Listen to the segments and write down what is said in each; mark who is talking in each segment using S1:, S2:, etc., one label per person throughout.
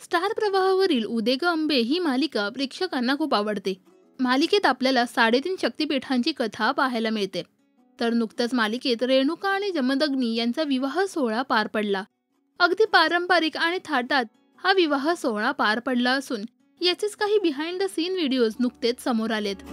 S1: Star प्रवाहावरील उदे ग अंबे ही मालिका प्रेक्षकांना खूप आवडते. मालिकेत आपल्याला 3.5 शक्तिपीठांची कथा पाहायला मिळते. तर नुकत्याच मालिकेत रेणुका आणि जमदग्नी यांचा विवाह सोहळा पार पडला. अगदी पारंपरिक आणि थाटात हा विवाह सोहळा पार पडला असून याचेच काही बिहाइंड द सीन व्हिडिओज नुकतेच समोर आलेत.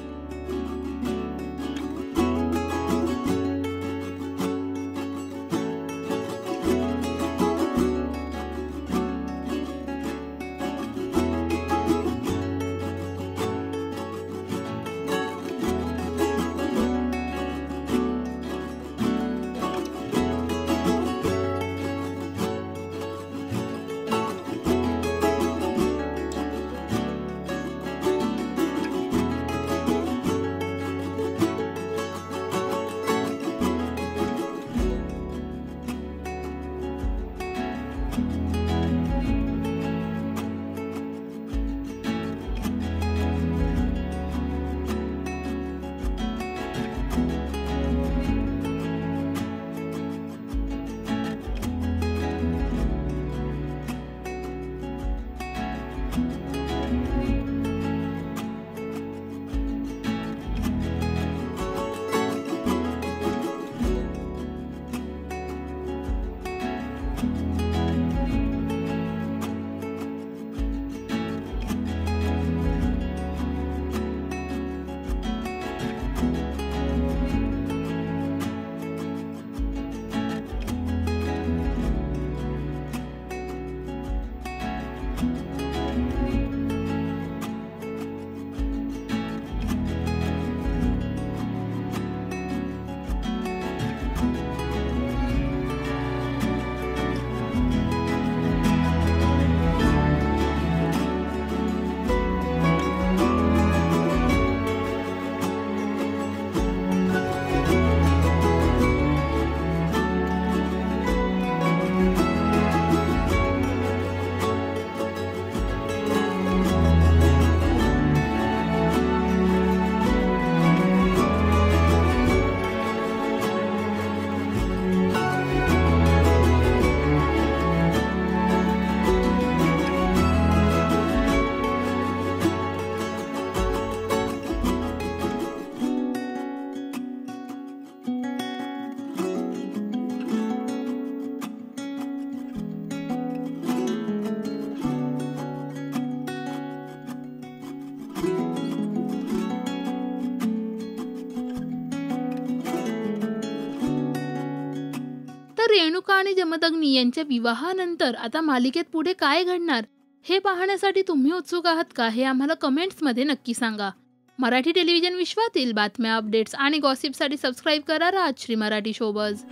S1: तर रेणुका आणि जमदग्नी यांच्या विवाहानंतर आता मालिकेत पुढे काय घडणार हे पाहण्यासाठी तुम्ही उत्सुक आहात का, हे आम्हाला कमेंट्समध्ये नक्की सांगा. मराठी टेलिव्हिजन विश्वातील बातम्या, अपडेट्स आणि गॉसिपसाठी सबस्क्राईब करा राजश्री मराठी शोबज.